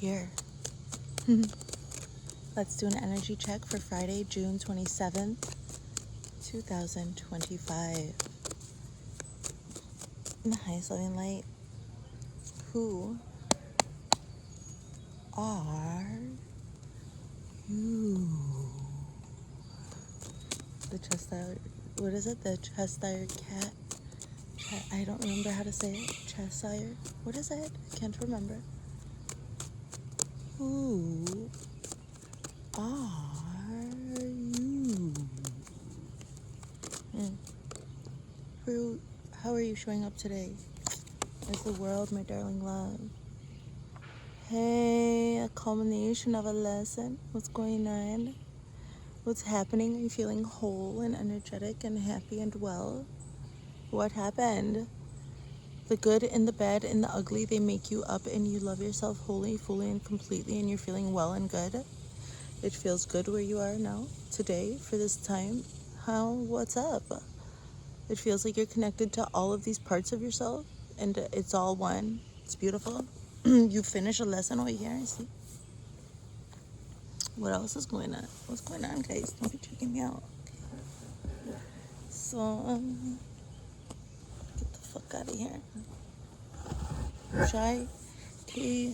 here. Let's do an energy check for Friday, June 27th, 2025. In the highest loving light, who are you? The chest-tired, what is it? The chest-tired cat? I don't remember how to say it. Cheshire? What is it? I can't remember. Who are you? How are you showing up today? Is the world, my darling love? Hey, a culmination of a lesson. What's going on? What's happening? Are you feeling whole and energetic and happy and well? What happened? The good and the bad and the ugly, they make you up and you love yourself wholly, fully, and completely, and you're feeling well and good. It feels good where you are now, today, for this time. What's up? It feels like you're connected to all of these parts of yourself, and it's all one. It's beautiful. You finish a lesson over here, I see. What else is going on? What's going on, guys? Don't be checking me out. Okay. So, get the fuck out of here. Shy? Okay.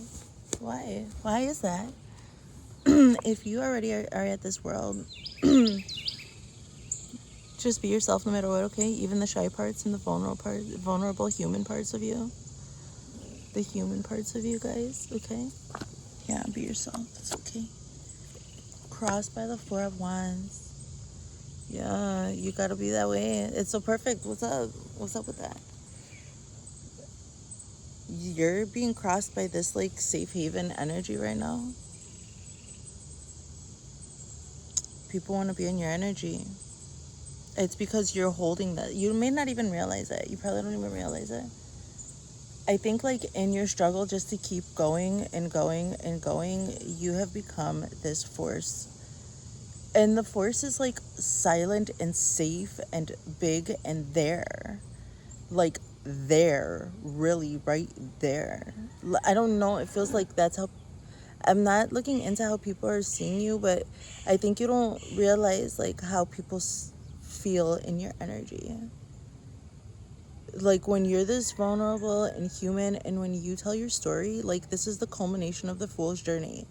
Why? Why is that? If you already are at this world, just be yourself no matter what, okay? Even the shy parts and the vulnerable human parts of you. The human parts of you guys, okay? Yeah, be yourself. It's okay. Crossed by the Four of Wands. Yeah, you gotta be that way. It's so perfect. What's up? What's up with that? You're being crossed by this, like, safe haven energy right now. People want to be in your energy. It's because you're holding that. You may not even realize it. You probably don't even realize it. I think, like, in your struggle just to keep going and going and going, you have become this force. And the force is, like, silent and safe and big and there. Like, there. Really, right there. I don't know. It feels like that's how... I'm not looking into how people are seeing you, but I think you don't realize, like, how people feel in your energy. Like, when you're this vulnerable and human, and when you tell your story, like, this is the culmination of the fool's journey.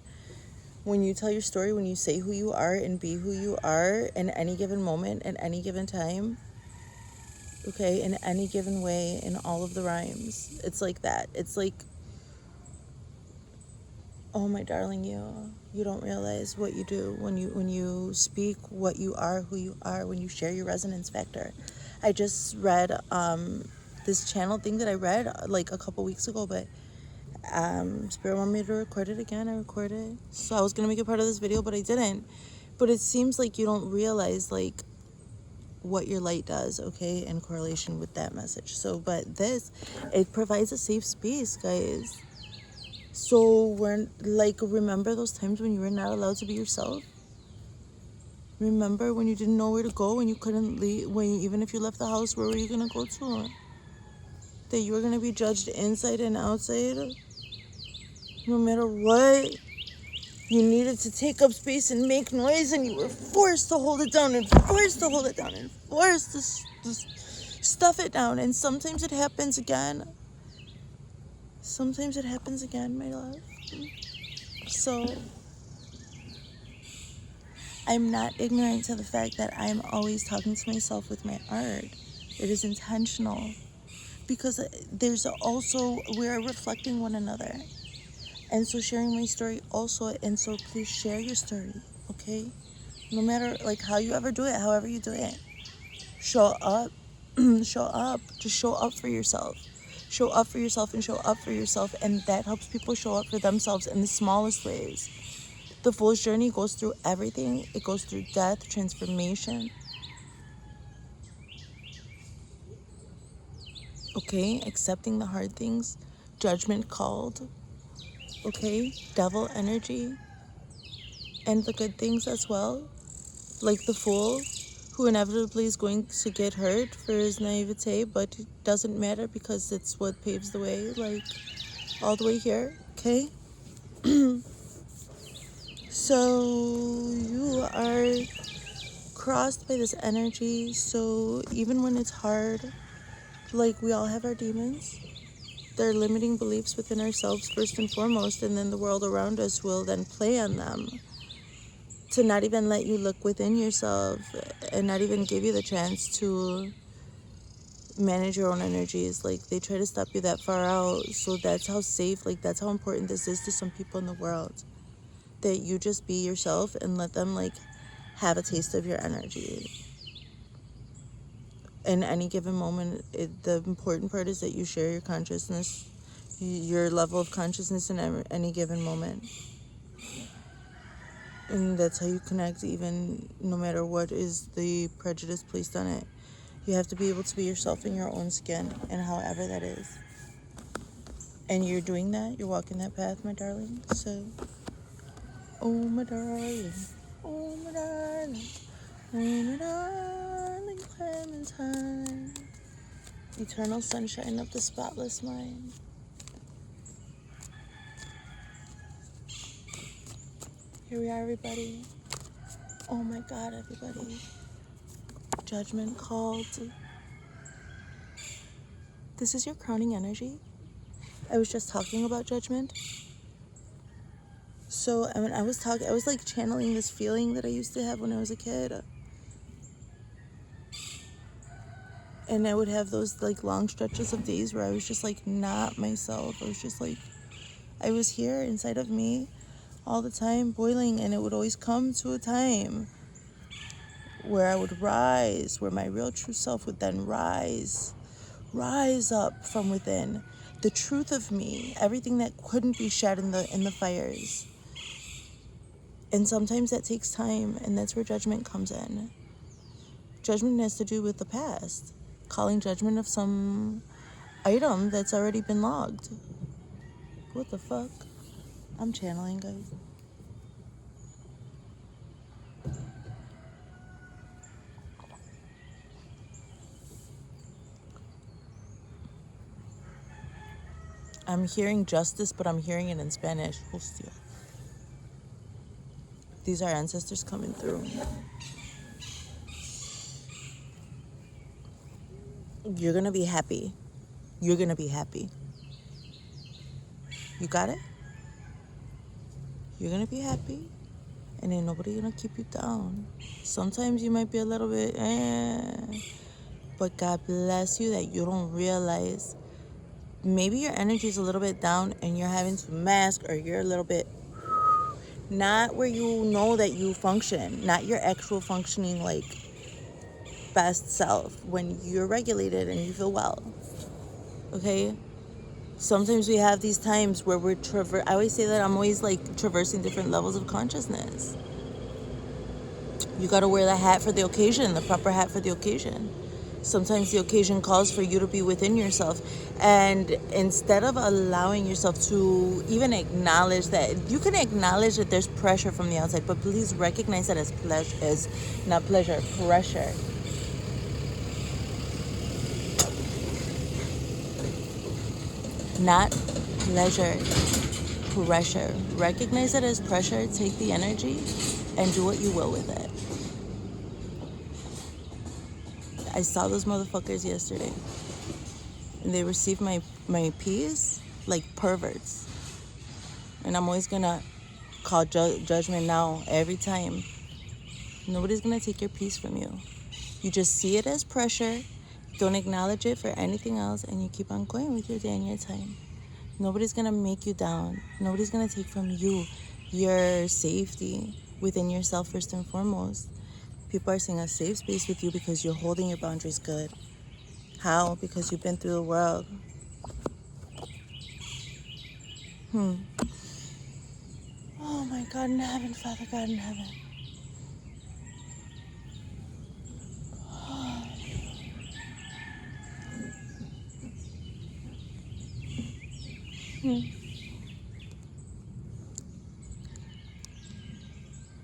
When you tell your story, when you say who you are and be who you are in any given moment, in any given time, okay, in any given way, in all of the rhymes, it's like that. It's like, oh my darling, you don't realize what you do when you speak what you are, who you are, when you share your resonance factor. I just read this channel thing that I read like a couple weeks ago, but Spirit wanted me to record it again. I recorded, so I was gonna make it part of this video, but I didn't. But it seems like you don't realize, like, what your light does, okay, in correlation with that message. So, but it provides a safe space, guys. So we're like, remember those times when you were not allowed to be yourself? Remember when you didn't know where to go, when you couldn't leave, even if you left the house, where were you gonna go to? That you were gonna be judged inside and outside? No matter what, you needed to take up space and make noise, and you were forced to hold it down and forced to hold it down and forced to stuff it down. And sometimes it happens again. Sometimes it happens again, my love. So I'm not ignorant to the fact that I'm always talking to myself with my art. It is intentional, because there's also, we're reflecting one another. And so sharing my story also, and so please share your story, okay? No matter, like, how you ever do it, however you do it. Show up. Show up. Just show up for yourself. Show up for yourself and show up for yourself, and that helps people show up for themselves in the smallest ways. The fool's journey goes through everything. It goes through death, transformation. Okay? Accepting the hard things. Judgment called. Okay? Devil energy. And the good things as well. Like the fool, who inevitably is going to get hurt for his naivete, but it doesn't matter because it's what paves the way, like, all the way here, okay? So you are crossed by this energy. So even when it's hard, like we all have our demons. They're limiting beliefs within ourselves first and foremost, and then the world around us will then play on them to not even let you look within yourself and not even give you the chance to manage your own energies. Like they try to stop you that far out. So that's how safe, like that's how important this is to some people in the world, that you just be yourself and let them like have a taste of your energy in any given moment. The important part is that you share your consciousness, your level of consciousness in any given moment, and that's how you connect, even no matter what is the prejudice placed on it. You have to be able to be yourself in your own skin, and however that is. And you're doing that, you're walking that path, my darling. So, oh my darling, oh my darling, oh my darling Clementine, eternal sunshine of the spotless mind. Here we are, everybody. Oh my God, everybody. Judgment called. This is your crowning energy. I was just talking about judgment. So I mean, I was like channeling this feeling that I used to have when I was a kid. And I would have those like long stretches of days where I was just like not myself. I was just like, I was here inside of me all the time, boiling, and it would always come to a time where I would rise, where my real true self would then rise up from within. The truth of me, everything that couldn't be shed in the fires. And sometimes that takes time, and that's where judgment comes in. Judgment has to do with the past, calling judgment of some item that's already been logged. What the fuck? I'm channeling, guys. I'm hearing justice, but I'm hearing it in Spanish. Hostia. These are ancestors coming through. You're gonna be happy. You're gonna be happy. You got it? You're gonna be happy, and ain't nobody gonna keep you down. Sometimes you might be a little bit, but God bless you that you don't realize. Maybe your energy is a little bit down and you're having to mask, or you're a little bit not where you know that you function, not your actual functioning like best self when you're regulated and you feel well. Okay? Sometimes we have these times where we're I always say that I'm always like traversing different levels of consciousness. You got to wear the hat for the occasion, the proper hat for the occasion. Sometimes the occasion calls for you to be within yourself. And instead of allowing yourself to even acknowledge that, you can acknowledge that there's pressure from the outside, but please recognize that as not pleasure, pressure. Not pleasure, pressure. Recognize it as pressure, take the energy, and do what you will with it. I saw those motherfuckers yesterday, and they received my peace like perverts. And I'm always gonna call judgment now every time. Nobody's gonna take your peace from you. You just see it as pressure, don't acknowledge it for anything else, and you keep on going with your day and your time. Nobody's gonna make you down. Nobody's gonna take from you your safety within yourself first and foremost. People are saying a safe space with you because you're holding your boundaries good. How? Because you've been through the world. Oh my God in heaven, Father God in heaven.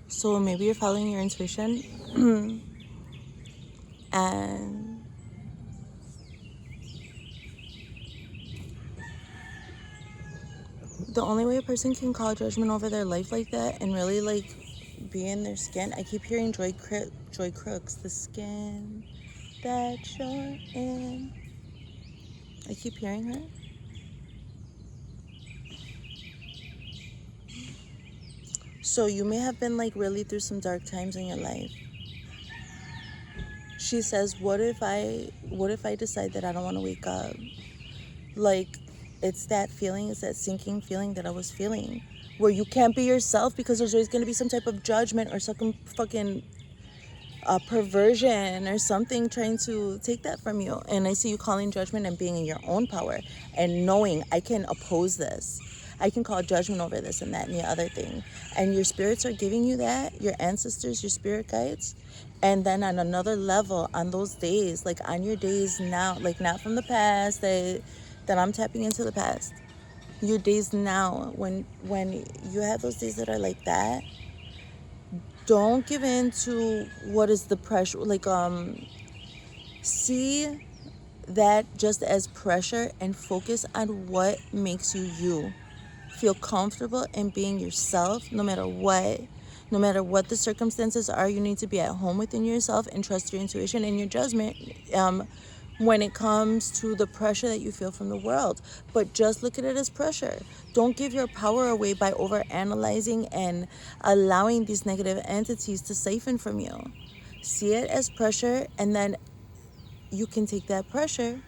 So maybe you're following your intuition and The only way a person can call judgment over their life like that and really like be in their skin. I keep hearing Joy Crooks, the skin that you're in. I keep hearing her. So you may have been like really through some dark times in your life. She says, what if I decide that I don't want to wake up? Like, it's that feeling, it's that sinking feeling that I was feeling, where you can't be yourself because there's always going to be some type of judgment or some fucking perversion or something trying to take that from you. And I see you calling judgment and being in your own power and knowing I can oppose this. I can call judgment over this and that and the other thing. And your spirits are giving you that, your ancestors, your spirit guides. And then on another level, on those days, like on your days now, like not from the past, that I'm tapping into the past. Your days now, when you have those days that are like that, don't give in to what is the pressure. Like, see that just as pressure and focus on what makes you you. Feel comfortable in being yourself no matter what. No matter what the circumstances are, you need to be at home within yourself and trust your intuition and your judgment when it comes to the pressure that you feel from the world. But just look at it as pressure. Don't give your power away by overanalyzing and allowing these negative entities to siphon from you. See it as pressure, and then you can take that pressure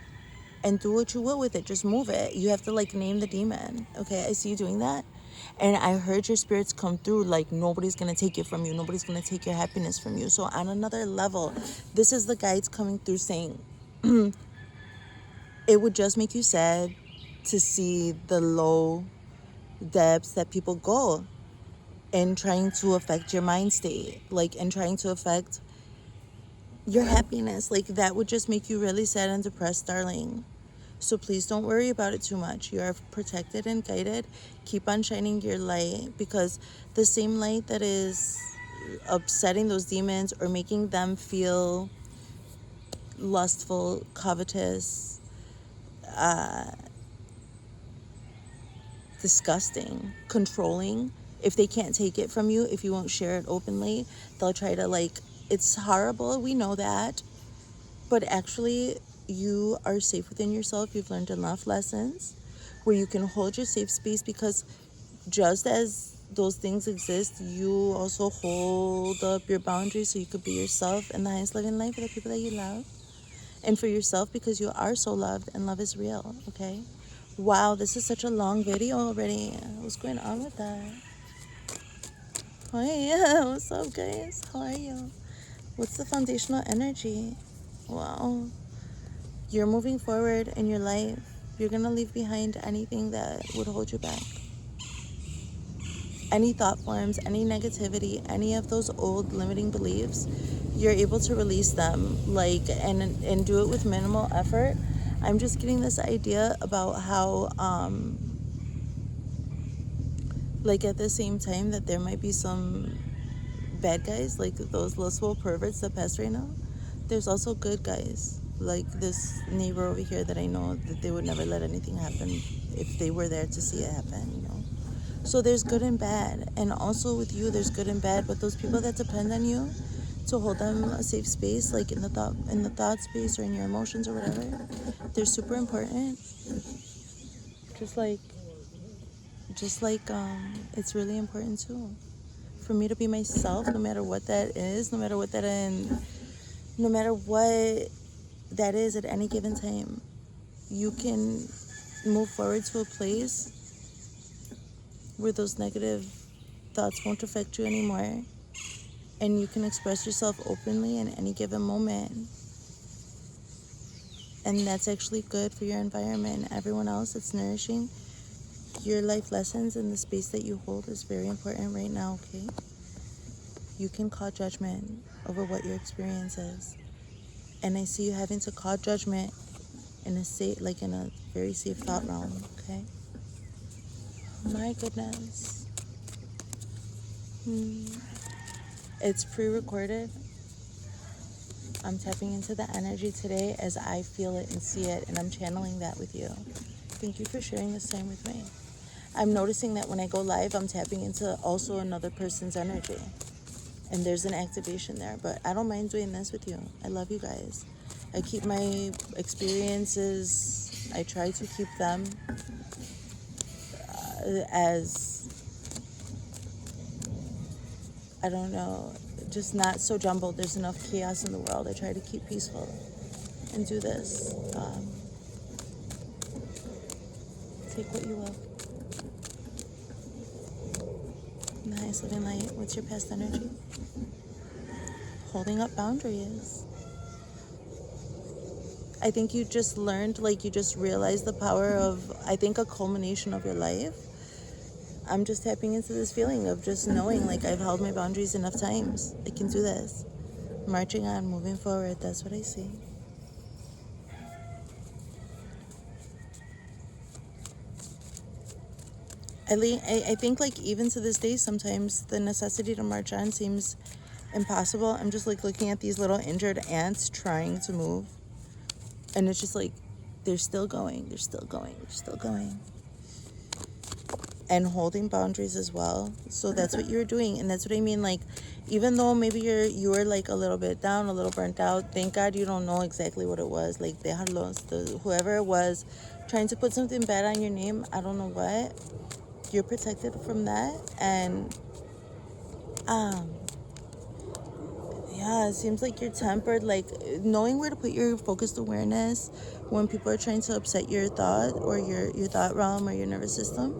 and do what you will with it. Just move it. You have to like name the demon. Okay, I see you doing that. And I heard your spirits come through like nobody's going to take it from you. Nobody's going to take your happiness from you. So on another level, this is the guides coming through saying, it would just make you sad to see the low depths that people go in trying to affect your mind state, like in trying to affect your happiness. Like that would just make you really sad and depressed, darling. So please don't worry about it too much. You are protected and guided. Keep on shining your light, because the same light that is upsetting those demons or making them feel lustful, covetous, disgusting, controlling, if they can't take it from you, if you won't share it openly, they'll try to like, it's horrible, we know that, but actually you are safe within yourself. You've learned enough lessons where you can hold your safe space, because just as those things exist, you also hold up your boundaries so you could be yourself in the highest living life for the people that you love, and for yourself, because you are so loved and love is real. Okay, wow, this is such a long video already. What's going on with that? Oh yeah, what's up guys, how are you? What's the foundational energy? Wow, you're moving forward in your life. You're gonna leave behind anything that would hold you back, any thought forms, any negativity, any of those old limiting beliefs. You're able to release them, like, and do it with minimal effort. I'm just getting this idea about how like at the same time that there might be some bad guys, like those lustful perverts that pass right now, there's also good guys, like this neighbor over here that I know that they would never let anything happen if they were there to see it happen, you know. So there's good and bad, and also with you there's good and bad, but those people that depend on you to hold them a safe space, like in the thought space or in your emotions or whatever, they're super important. Just like it's really important too for me to be myself, no matter what that is, no matter what that is at any given time. You can move forward to a place where those negative thoughts won't affect you anymore, and you can express yourself openly in any given moment. And that's actually good for your environment and everyone else. It's nourishing. Your life lessons and the space that you hold is very important right now, okay? You can call judgment over what your experience is. And I see you having to call judgment in a safe, like in a very safe thought realm, okay? My goodness. It's pre-recorded. I'm tapping into the energy today as I feel it and see it, and I'm channeling that with you. Thank you for sharing this time with me. I'm noticing that when I go live, I'm tapping into also another person's energy. And there's an activation there. But I don't mind doing this with you. I love you guys. I keep my experiences, I try to keep them as, I don't know, just not so jumbled. There's enough chaos in the world. I try to keep peaceful and do this. Take what you will. Nice, living light. What's your past energy? Holding up boundaries. I think you just learned, like you just realized the power of, I think, a culmination of your life. I'm just tapping into this feeling of just knowing, like, I've held my boundaries enough times. I can do this. Marching on, moving forward. That's what I see. I think, like, even to this day, sometimes the necessity to march on seems impossible. I'm just, like, looking at these little injured ants trying to move. And it's just, like, they're still going. They're still going. They're still going. And holding boundaries as well. So that's what you're doing. And that's what I mean. Like, even though maybe you were, like, a little bit down, a little burnt out, thank God you don't know exactly what it was. Like, they had lost whoever it was trying to put something bad on your name. I don't know what. You're protected from that. And yeah, it seems like you're tempered. Like, knowing where to put your focused awareness when people are trying to upset your thought or your thought realm or your nervous system,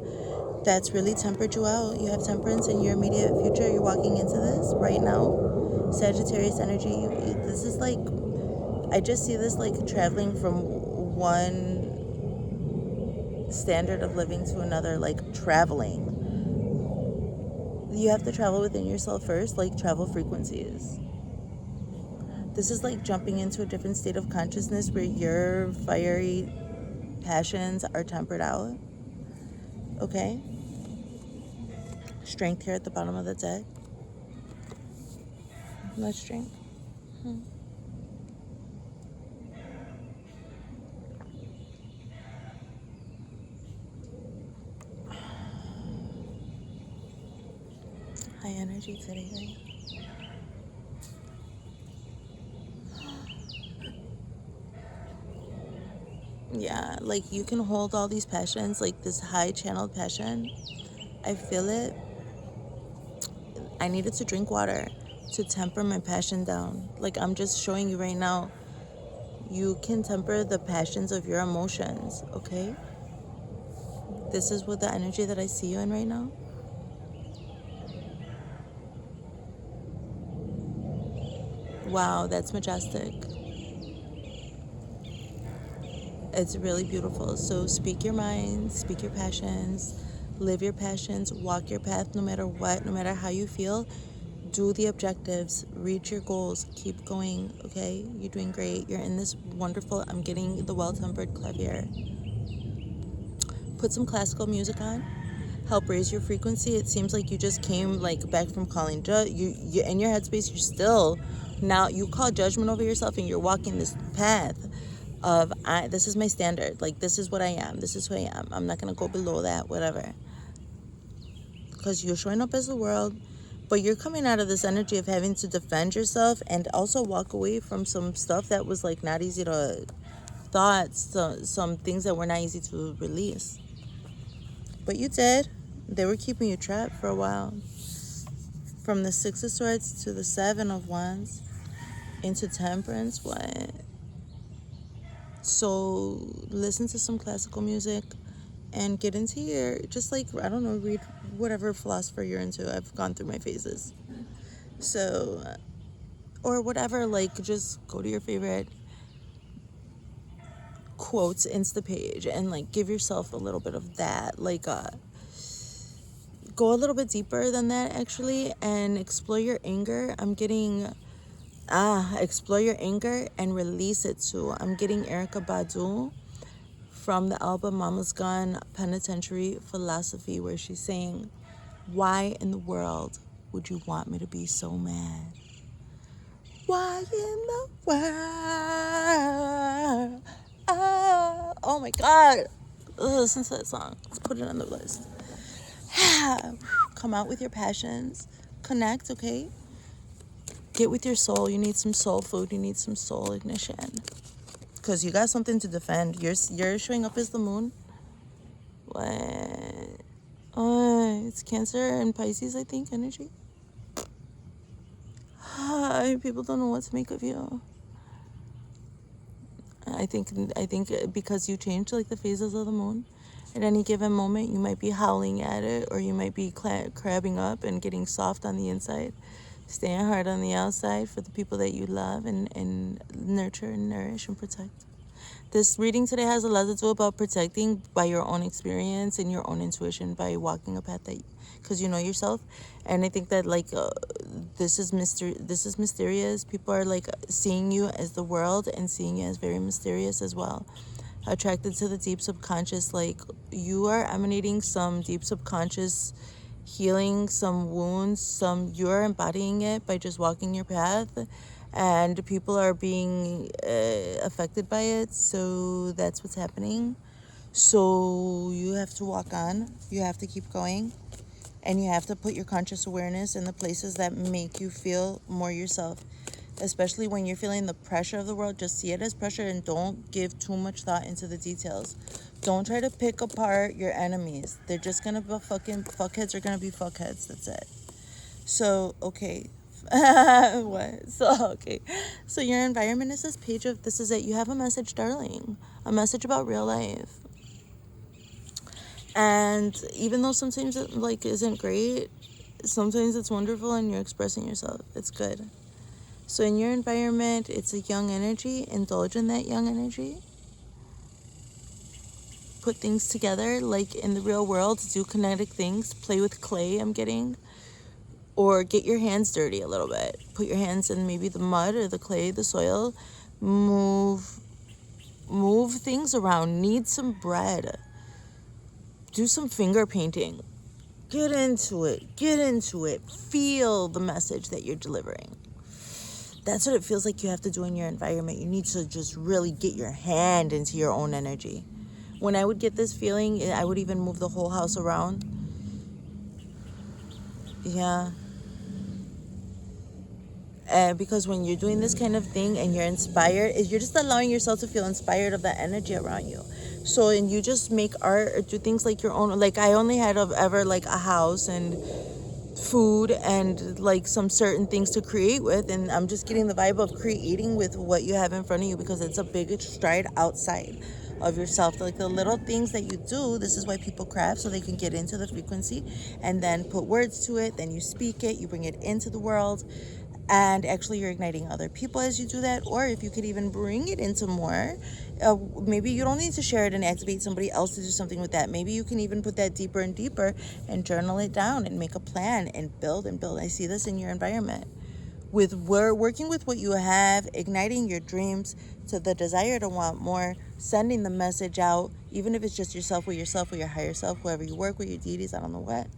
that's really tempered you out. You have temperance in your immediate future. You're walking into this right now. Sagittarius energy. This is like, I just see this like traveling from one standard of living to another, like traveling. You have to travel within yourself first, like travel frequencies. This is like jumping into a different state of consciousness where your fiery passions are tempered out. Okay? Strength here at the bottom of the deck. Let's drink. High energy today, right? Yeah, like you can hold all these passions, like this high channeled passion. I feel it. I needed to drink water to temper my passion down. Like, I'm just showing you right now, you can temper the passions of your emotions, okay? This is what the energy that I see you in right now. Wow, that's majestic. It's really beautiful. So speak your mind, speak your passions, live your passions, walk your path no matter what, no matter how you feel. Do the objectives, reach your goals, keep going, okay? You're doing great. You're in this wonderful, I'm getting the well-tempered clavier. Put some classical music on. Help raise your frequency. It seems like you just came like back from calling you in your headspace. You're still, now you call judgment over yourself and you're walking this path of this is my standard, like this is what I am, this is who I am, I'm not gonna go below that, whatever, because you're showing up as the world, but you're coming out of this energy of having to defend yourself and also walk away from some stuff that was like not easy to thoughts, some things that were not easy to release, but you did. They were keeping you trapped for a while. From the Six of Swords to the Seven of Wands into Temperance. What? So listen to some classical music and get into your, just like, I don't know, read whatever philosopher you're into. I've gone through my phases. So, or whatever, like, just go to your favorite quotes Insta page and like give yourself a little bit of that, like go a little bit deeper than that actually, and explore your anger. I'm getting explore your anger and release it too. I'm getting Erykah Badu from the album Mama's Gun Penitentiary Philosophy, where she's saying, why in the world would you want me to be so mad? Why in the world? Oh my God. Listen to that song. Let's put it on the list. Come out with your passions. Connect, okay? Get with your soul. You need some soul food. You need some soul ignition. Because you got something to defend. You're showing up as the moon. What? Oh, it's Cancer and Pisces, I think, energy. People don't know what to make of you. I think because you change like the phases of the moon, at any given moment you might be howling at it, or you might be crabbing up and getting soft on the inside, staying hard on the outside for the people that you love and nurture and nourish and protect. This reading today has a lot to do about protecting by your own experience and your own intuition, by walking a path that, because you know yourself. And I think that like this is mysterious. People are like seeing you as the world and seeing you as very mysterious as well. Attracted to the deep subconscious, like you are emanating some deep subconscious healing, some wounds, you're embodying it by just walking your path, and people are being affected by it. So that's what's happening. So you have to walk on, you have to keep going, and you have to put your conscious awareness in the places that make you feel more yourself. Especially when you're feeling the pressure of the world, just see it as pressure and don't give too much thought into the details. Don't try to pick apart your enemies. They're just gonna be fucking fuckheads, are gonna be fuckheads. That's it. So, okay. What? So, okay. So your environment is this is it. You have a message, darling. A message about real life. And even though sometimes it like isn't great, sometimes it's wonderful and you're expressing yourself. It's good. So in your environment, it's a young energy. Indulge in that young energy. Put things together like in the real world. Do kinetic things. Play with clay, I'm getting. Or get your hands dirty a little bit. Put your hands in maybe the mud or the clay, the soil. Move things around. Knead some bread. Do some finger painting. Get into it. Get into it. Feel the message that you're delivering. That's what it feels like you have to do in your environment. You need to just really get your hand into your own energy. When I would get this feeling, I would even move the whole house around. Yeah. Because when you're doing this kind of thing and you're inspired, you're just allowing yourself to feel inspired of that energy around you. So, and you just make art or do things like your own. Like I only had ever like a house and food and like some certain things to create with, and I'm just getting the vibe of creating with what you have in front of you, because it's a big stride outside of yourself. Like the little things that you do, this is why people craft, so they can get into the frequency and then put words to it, then you speak it, you bring it into the world, and actually you're igniting other people as you do that. Or if you could even bring it into more, maybe you don't need to share it and activate somebody else to do something with that. Maybe you can even put that deeper and deeper and journal it down and make a plan and build and build. I see this in your environment with working with what you have, igniting your dreams to the desire to want more, sending the message out, even if it's just yourself with your higher self, whoever you work with, your deities, I don't know what.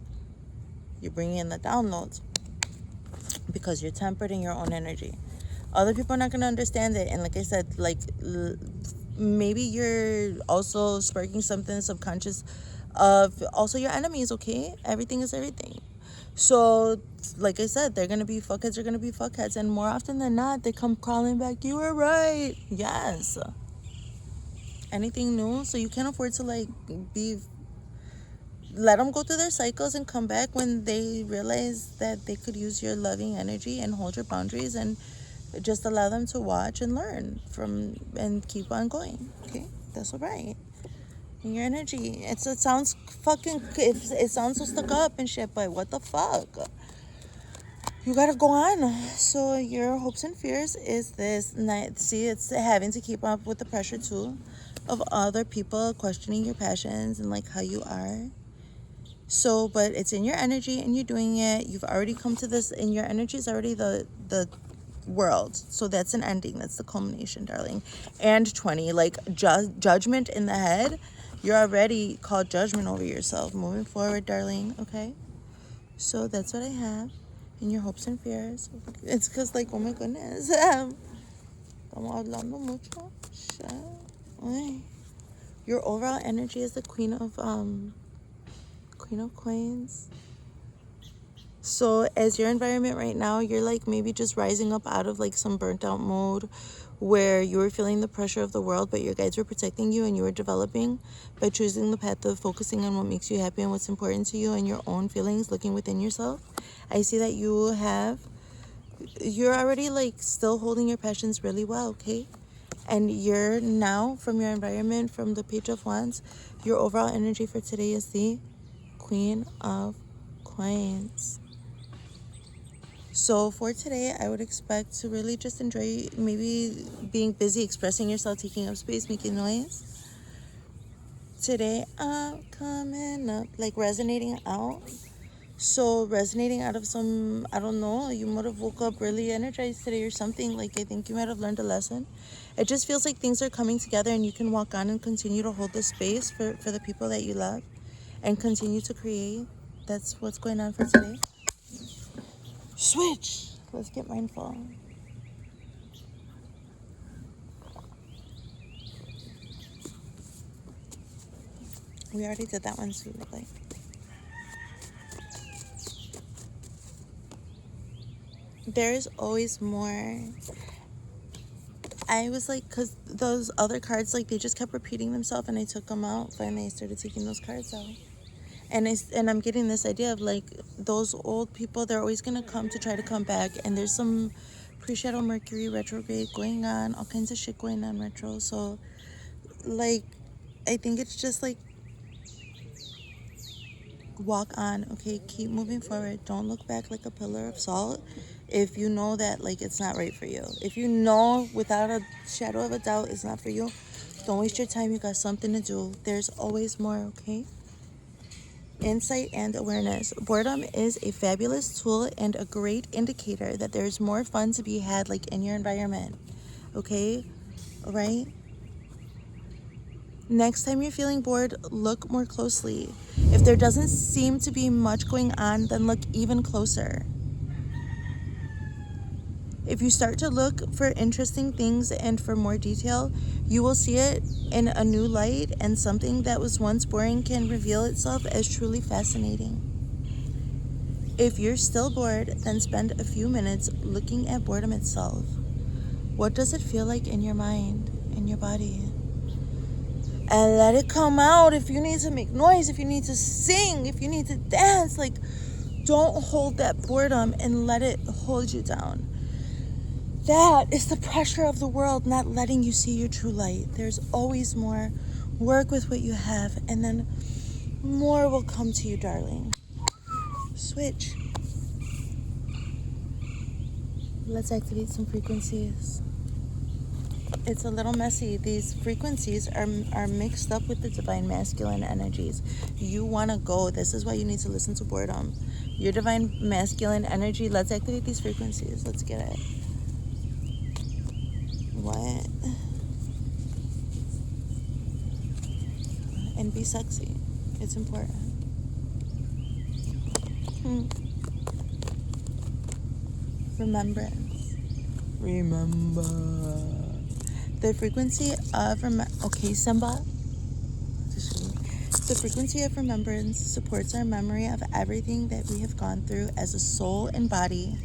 You're bringing in the downloads because you're tempered in your own energy. Other people are not going to understand it. And like I said, like maybe you're also sparking something subconscious of also your enemies, okay? Everything is everything. So like I said, they're going to be fuckheads, they're going to be fuckheads. And more often than not, they come crawling back. You were right. Yes. Anything new. So you can't afford to like let them go through their cycles and come back when they realize that they could use your loving energy and hold your boundaries, and just allow them to watch and learn from and keep on going. Okay, that's all right. And your energy, it sounds fucking, it sounds so stuck up and shit, but what the fuck? You gotta go on. So your hopes and fears is this night. See, it's having to keep up with the pressure too of other people questioning your passions and like how you are. So, but it's in your energy and you're doing it. You've already come to this, and your energy is already the world. So that's an ending. That's the culmination, darling. And 20, like judgment in the head. You're already called judgment over yourself. Moving forward, darling. Okay. So that's what I have in your hopes and fears. It's because, like, oh my goodness. Estamos hablando mucho. Your overall energy is the Queen of Coins. So as your environment right now, you're like maybe just rising up out of like some burnt out mode where you were feeling the pressure of the world, but your guides were protecting you, and you were developing by choosing the path of focusing on what makes you happy and what's important to you and your own feelings, looking within yourself. I see that you're already like still holding your passions really well, okay? And you're now, from your environment, from the Page of Wands, your overall energy for today is the Queen of Coins. So for today, I would expect to really just enjoy maybe being busy, expressing yourself, taking up space, making noise. Today, I'm coming up, like resonating out. So resonating out of some, I don't know, you might have woke up really energized today or something. Like, I think you might have learned a lesson. It just feels like things are coming together, and you can walk on and continue to hold the space for the people that you love and continue to create. That's what's going on for today. Switch. Let's get mindful. We already did that one, sweetly. There's always more. I was like, because those other cards, like, they just kept repeating themselves, and I took them out. Finally, I started taking those cards out. And I'm getting this idea of, like, those old people, they're always going to come to try to come back. And there's some pre-shadow Mercury retrograde going on, all kinds of shit going on retro. So, like, I think it's just, like, walk on, okay? Keep moving forward. Don't look back like a pillar of salt if you know that, like, it's not right for you. If you know without a shadow of a doubt it's not for you, don't waste your time. You got something to do. There's always more, okay? Insight and awareness. Boredom is a fabulous tool and a great indicator that there's more fun to be had, like, in your environment, okay? All right? Next time you're feeling bored, look more closely. If there doesn't seem to be much going on, then look even closer. If you start to look for interesting things and for more detail, you will see it in a new light, and something that was once boring can reveal itself as truly fascinating. If you're still bored, then spend a few minutes looking at boredom itself. What does it feel like in your mind, in your body? And let it come out. If you need to make noise, if you need to sing, if you need to dance, like, don't hold that boredom and let it hold you down. That is the pressure of the world not letting you see your true light. There's always more. Work with what you have, and then more will come to you, darling. Switch. Let's activate some frequencies. It's a little messy. These frequencies are mixed up with the divine masculine energies. You want to go. This is why you need to listen to boredom. Your divine masculine energy. Let's activate these frequencies. Let's get it. What? And be sexy. It's important. Remembrance. Remember. The frequency of okay, Simba. The frequency of remembrance supports our memory of everything that we have gone through as a soul and body,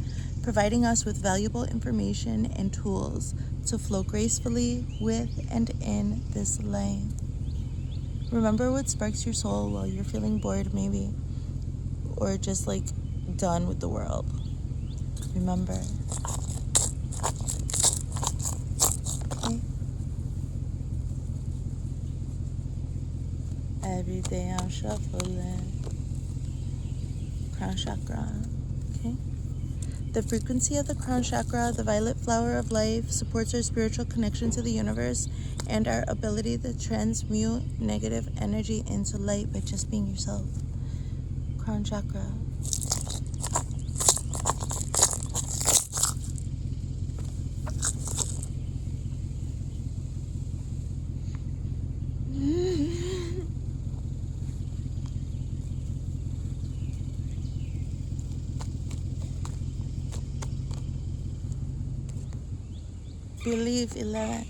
providing us with valuable information and tools to flow gracefully with and in this life. Remember what sparks your soul while you're feeling bored, maybe, or just like done with the world. Remember. Okay? Every day I'm shuffling. Crown chakra. Okay? The frequency of the crown chakra, the violet flower of life, supports our spiritual connection to the universe and our ability to transmute negative energy into light by just being yourself. Crown chakra. Belief 11.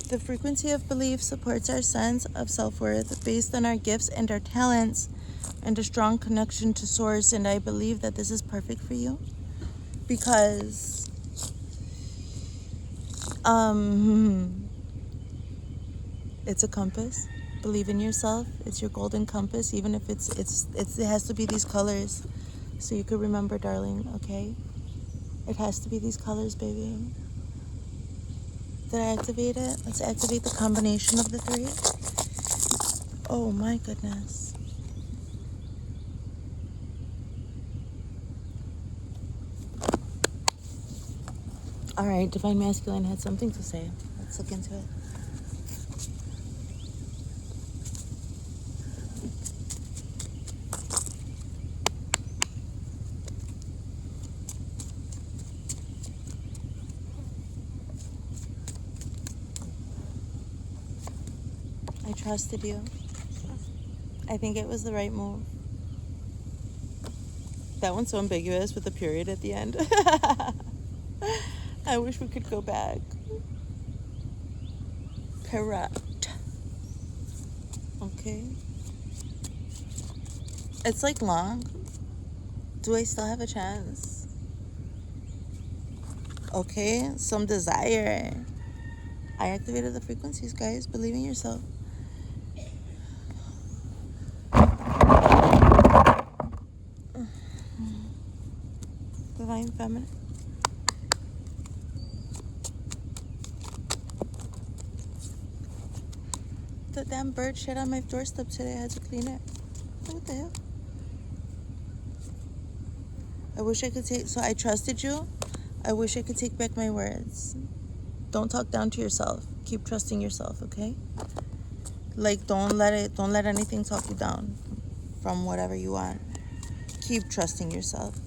The frequency of belief supports our sense of self-worth based on our gifts and our talents. and a strong connection to source. And I believe that this is perfect for you because it's a compass. Believe in yourself. It's your golden compass, even if it has to be these colors so you could remember, darling, okay? It has to be these colors, baby. Did I activate it? Let's activate the combination of the three. Oh my goodness. All right, Divine Masculine had something to say. Let's look into it. I trusted you. I think it was the right move. That one's so ambiguous with the period at the end. I wish we could go back. Correct. Okay. It's like long. Do I still have a chance? Okay, some desire. I activated the frequencies, guys. Believe in yourself. Divine Feminine. The damn bird shit on my doorstep today. I had to clean it. What the hell? I wish I could take... So I trusted you. I wish I could take back my words. Don't talk down to yourself. Keep trusting yourself, okay? Like, don't let anything talk you down from whatever you want. Keep trusting yourself.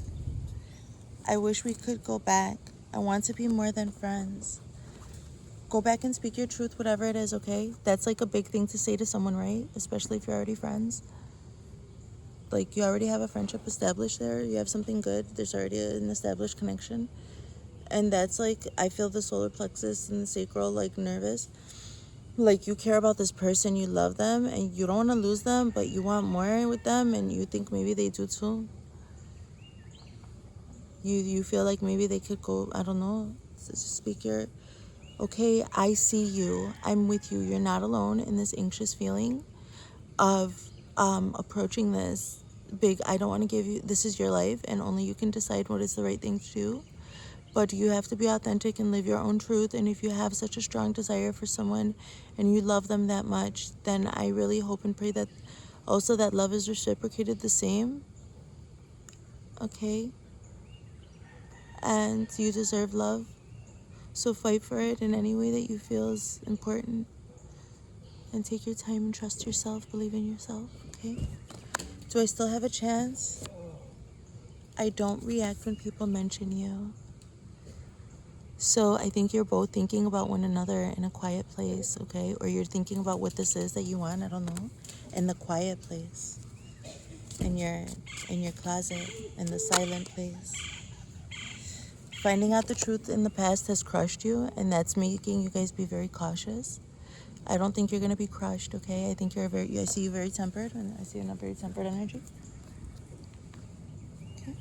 I wish we could go back. I want to be more than friends. Go back and speak your truth, whatever it is, okay? That's like a big thing to say to someone, right? Especially if you're already friends. Like, you already have a friendship established there. You have something good. There's already an established connection. And that's like, I feel the solar plexus and the sacral, like, nervous. Like, you care about this person, you love them, and you don't want to lose them, but you want more with them, and you think maybe they do too. You feel like maybe they could go, I don't know, speak your... Okay, I see you. I'm with you. You're not alone in this anxious feeling of approaching this big, I don't want to give you, this is your life, and only you can decide what is the right thing to do. But you have to be authentic and live your own truth. And if you have such a strong desire for someone and you love them that much, then I really hope and pray that also that love is reciprocated the same. Okay? And you deserve love. So fight for it in any way that you feel is important. And take your time and trust yourself. Believe in yourself. Okay? Do I still have a chance? I don't react when people mention you. So I think you're both thinking about one another in a quiet place, okay? Or you're thinking about what this is that you want, I don't know, in the quiet place, in your closet, in the silent place. Finding out the truth in the past has crushed you, and that's making you guys be very cautious. I don't think you're going to be crushed, okay? I think I see you very tempered, and I see you in a very tempered energy. Okay?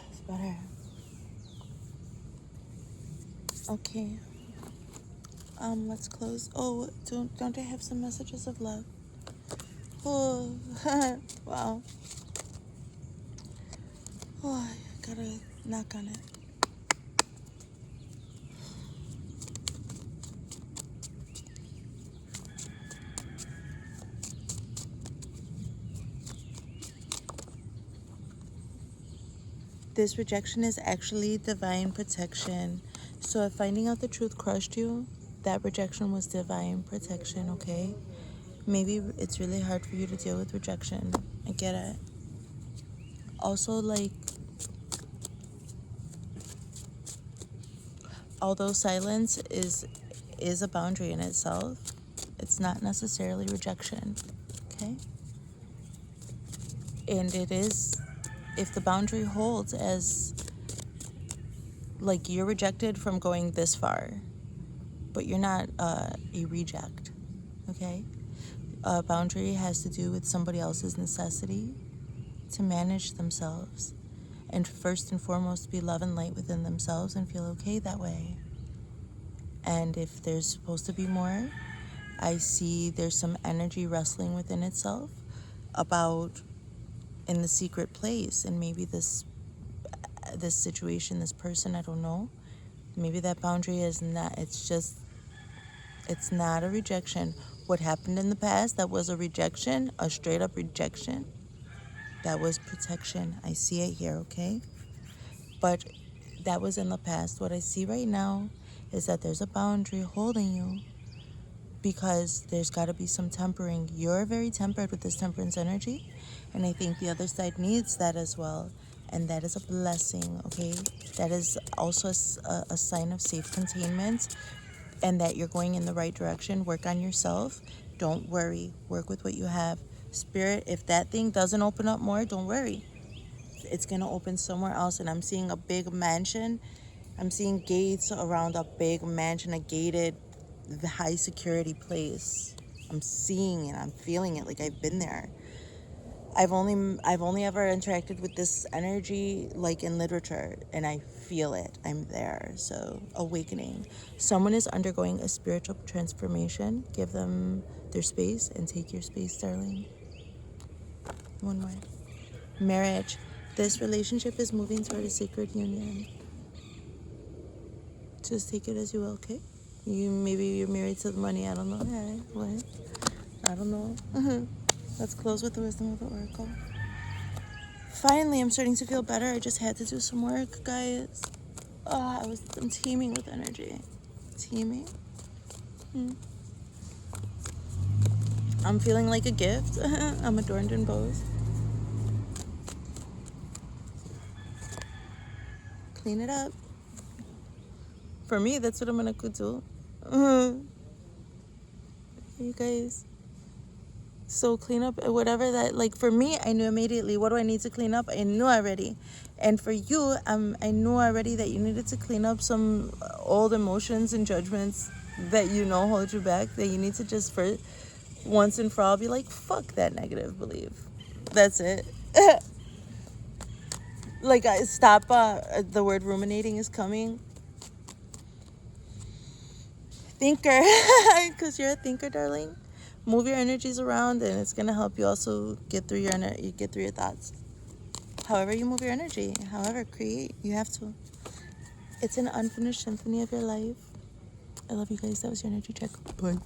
It's better. Okay. Let's close. Oh, don't I have some messages of love? Oh, wow. Oh, I gotta knock on it. This rejection is actually divine protection. So if finding out the truth crushed you, that rejection was divine protection, okay? Maybe it's really hard for you to deal with rejection. I get it. Also, like, although silence is a boundary in itself, it's not necessarily rejection, okay? And it is, if the boundary holds as like, you're rejected from going this far, but you're not a reject, okay? A boundary has to do with somebody else's necessity to manage themselves, and first and foremost be love and light within themselves and feel okay that way. And if there's supposed to be more, I see there's some energy wrestling within itself about in the secret place, and maybe this situation, this person, I don't know, maybe that boundary is not, it's not a rejection. What happened in the past, that was a rejection, a straight up rejection. That was protection. I see it here, okay? But that was in the past. What I see right now is that there's a boundary holding you, because there's got to be some tempering. You're very tempered with this temperance energy, and I think the other side needs that as well. And that is a blessing, okay? That is also a sign of safe containment, and that you're going in the right direction. Work on yourself. Don't worry. Work with what you have. Spirit, if that thing doesn't open up more, don't worry. It's going to open somewhere else. And I'm seeing a big mansion. I'm seeing gates around a big mansion, a gated, high security place. I'm seeing it. I'm feeling it like I've been there. I've only ever interacted with this energy like in literature, and I feel it. I'm there. So, awakening. Someone is undergoing a spiritual transformation. Give them their space and take your space, darling. One more. Marriage. This relationship is moving toward a sacred union. Just take it as you will, okay? Maybe you're married to the money. I don't know. Hey, what? I don't know. Let's close with the wisdom of the oracle. Finally, I'm starting to feel better. I just had to do some work, guys. I'm teeming with energy. Teeming. I'm feeling like a gift. I'm adorned in bows. Clean it up. For me, that's what I'm gonna do. You guys. So clean up whatever that, like, for me, I knew immediately, what do I need to clean up? I knew already. And for you, I knew already that you needed to clean up some old emotions and judgments that hold you back, that you need to just, for once and for all, be like, fuck that negative belief. That's it. Like, stop. The word ruminating is coming. Thinker. Because you're a thinker, darling. Move your energies around, and it's going to help you also get through your thoughts. However you move your energy, however, create. You have to. It's an unfinished symphony of your life. I love you guys. That was your energy check. Bye.